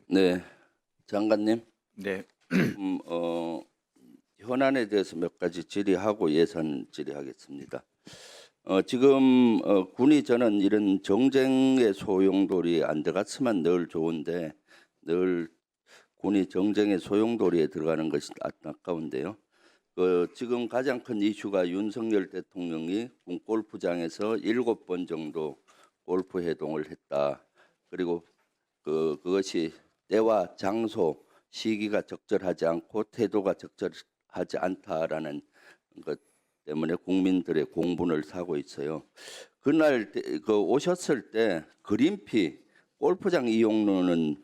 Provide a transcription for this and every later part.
네, 장관님, 네, 음, 어, 현안에 대해서 몇 가지 질의하고 예산 질의하겠습니다. 지금 군이 저는 이런 정쟁의 소용돌이 안 들어갔으면 늘 좋은데 늘 군이 정쟁의 소용돌이에 들어가는 것이 안타까운데요. 지금 가장 큰 이슈가 윤석열 대통령이 군 골프장에서 7번 정도 골프 회동을 했다. 그리고 그것이 때와 장소, 시기가 적절하지 않고 태도가 적절하지 않다라는 것 때문에 국민들의 공분을 사고 있어요. 그날 오셨을 때 그린피 골프장 이용료는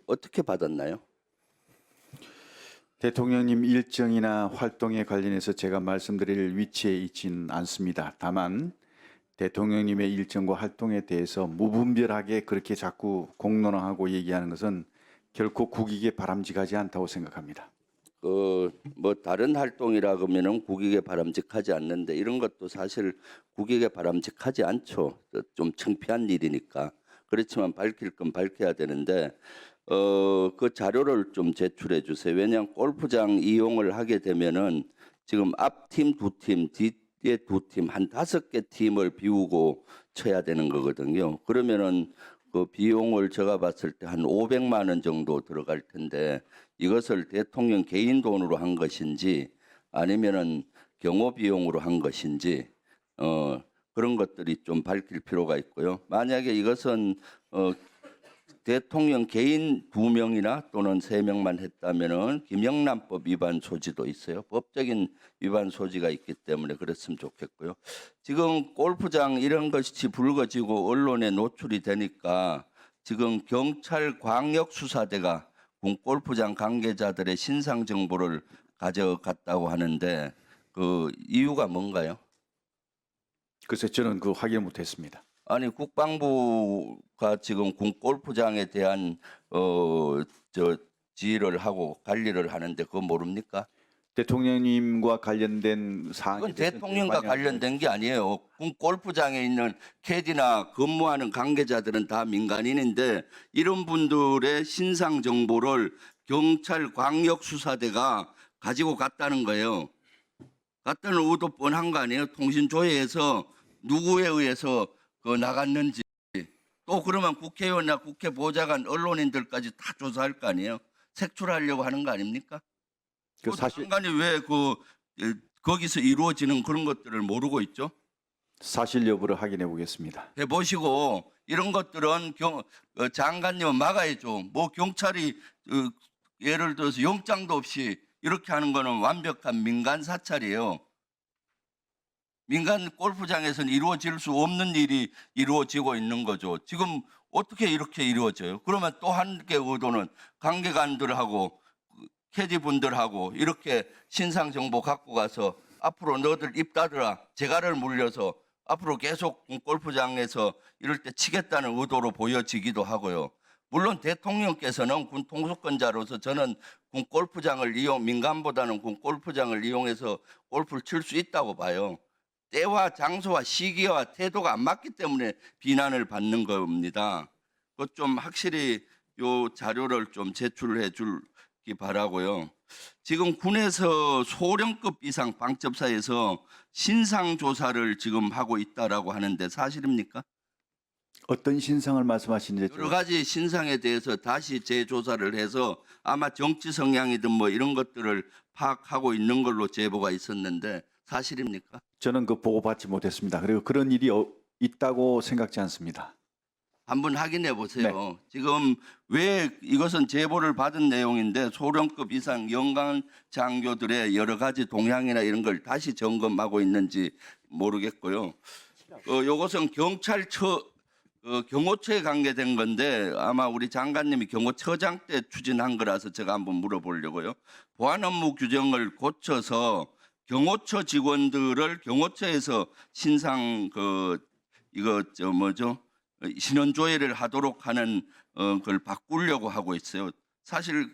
어떻게 받았나요? 대통령님 일정이나 활동에 관련해서 제가 말씀드릴 위치에 있지는 않습니다. 다만 대통령님의 일정과 활동에 대해서 무분별하게 그렇게 자꾸 공론화하고 얘기하는 것은 결코 국익에 바람직하지 않다고 생각합니다. 뭐 다른 활동이라 그러면은 국익에 바람직하지 않는데 이런 것도 사실 국익에 바람직하지 않죠. 좀 창피한 일이니까. 그렇지만 밝힐 건 밝혀야 되는데 그 자료를 좀 제출해 주세요. 왜냐하면 골프장 이용을 하게 되면은 지금 앞팀 두 팀, 뒤에 두 팀, 한 5개 팀을 비우고 쳐야 되는 거거든요. 그러면은 그 비용을 제가 봤을 때 한 500만 원 정도 들어갈 텐데 이것을 대통령 개인 돈으로 한 것인지 아니면은 경호 비용으로 한 것인지 그런 것들이 좀 밝힐 필요가 있고요. 만약에 이것은 대통령 개인 2명이나 또는 3명만 했다면은 김영란법 위반 소지도 있어요. 법적인 위반 소지가 있기 때문에 그랬으면 좋겠고요. 지금 골프장 이런 것이 불거지고 언론에 노출이 되니까 지금 경찰 광역수사대가 군 골프장 관계자들의 신상 정보를 가져갔다고 하는데 그 이유가 뭔가요? 글쎄 저는 그 확인 못했습니다. 아니 국방부가 지금 군 골프장에 대한 저 지휘를 하고 관리를 하는데 그거 모릅니까? 대통령님과 관련된 사항이 그건 대통령과 관련된 게 아니에요. 군 골프장에 있는 캐디나 근무하는 관계자들은 다 민간인인데 이런 분들의 신상 정보를 경찰 광역수사대가 가지고 갔다는 거예요. 갔다는 의도 뻔한 거 아니에요? 통신조회에서 누구에 의해서 나갔는지 또 그러면 국회의원이나 국회 보좌관 언론인들까지 다 조사할 거 아니에요? 색출하려고 하는 거 아닙니까? 그 사실 장관이 왜 거기서 이루어지는 그런 것들을 모르고 있죠? 사실 여부를 확인해 보겠습니다. 해보시고 이런 것들은 장관님은 막아야죠. 뭐 경찰이 예를 들어서 영장도 없이 이렇게 하는 거는 완벽한 민간 사찰이에요. 민간 골프장에서는 이루어질 수 없는 일이 이루어지고 있는 거죠. 지금 어떻게 이렇게 이루어져요? 그러면 또 한 개 의도는 관계관들하고 캐디분들하고 이렇게 신상 정보 갖고 가서 앞으로 너들 입 닫으라 재갈을 물려서 앞으로 계속 골프장에서 이럴 때 치겠다는 의도로 보여지기도 하고요. 물론 대통령께서는 군 통수권자로서 저는 군 골프장을 민간보다는 군 골프장을 이용해서 골프를 칠 수 있다고 봐요. 때와 장소와 시기와 태도가 안 맞기 때문에 비난을 받는 겁니다. 그것 좀 확실히 요 자료를 좀 제출해 주기 바라고요. 지금 군에서 소령급 이상 방첩사에서 신상 조사를 지금 하고 있다라고 하는데 사실입니까? 어떤 신상을 말씀하시는지 여러 가지 신상에 대해서 다시 재조사를 해서 아마 정치 성향이든 뭐 이런 것들을 파악하고 있는 걸로 제보가 있었는데 사실입니까? 저는 그 보고받지 못했습니다. 그리고 그런 일이 있다고 생각지 않습니다. 한번 확인해 보세요. 지금 왜 이것은 제보를 받은 내용인데 소령급 이상 영관 장교들의 여러 가지 동향이나 이런 걸 다시 점검하고 있는지 모르겠고요. 요것은 경호처에 관계된 건데 아마 우리 장관님이 경호처장 때 추진한 거라서 제가 한번 물어보려고요. 보안 업무 규정을 고쳐서 경호처 직원들을 경호처에서 신상 신원 조회를 하도록 하는 걸 바꾸려고 하고 있어요. 사실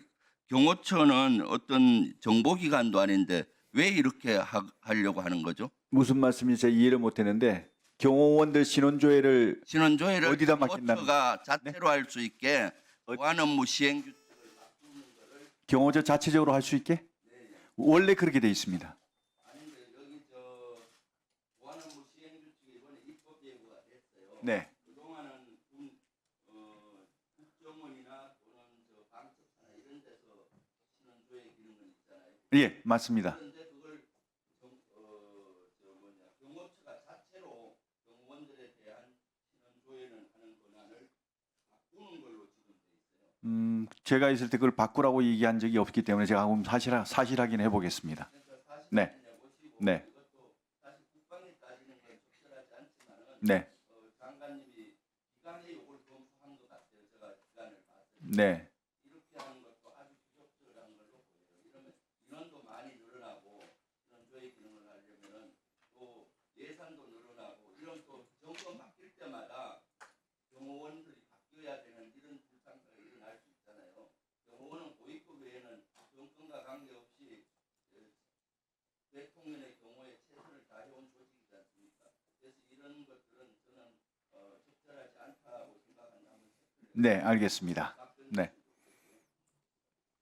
경호처는 어떤 정보기관도 아닌데 왜 이렇게 하려고 하는 거죠? 무슨 말씀인지 제가 이해를 못했는데 경호원들 신원조회를 신원 조회를 어디다 맡긴다는 경호처가 자체로 할 수 있게 보안 업무 시행 경호처 자체적으로 할 수 있게? 원래 그렇게 돼 있습니다. 아닌데 여기 저 보안 업무 시행 규칙이 이번에 입법 예고가 됐어요. 네. 그동안은 국정원이나 또는 저 방첩사나 이런 데서 신원 조회 기능은 있잖아요. 예, 맞습니다. 그런데 그걸 경호처가 자체로 경호원들에 대한 신원 조회는 하는 권한을 바꾸는 걸로 지금 돼 있어요. 제가 있을 때 그걸 바꾸라고 얘기한 적이 없기 때문에 제가 한번 사실 확인해 보겠습니다. 그러니까 사실 네. 보시고 네. 이것도 사실 국방에 따지는 건 적절하지 않지만은 네. 장관님이 기간에 이걸 검토한 것 같아요. 제가 기간을 봤을 때 네. 이렇게 하는 것도 아주 부적절한 걸로 보여요. 이러면 인원도 많이 늘어나고 이런 조회 기능을 하려면은 또 예산도 늘어나고 이런 또 정권 바뀔 때마다 경호원들이 바뀌어야 되는 이런 불상사가 일어날 수 있잖아요. 경호원은 고위급 외에는 정권과 관계없이 대통령의 경우에 최선을 다해온 조직이지 않습니까? 그래서 이런 것들은 저는 적절하지 않다고 생각한다면 네, 알겠습니다. 네.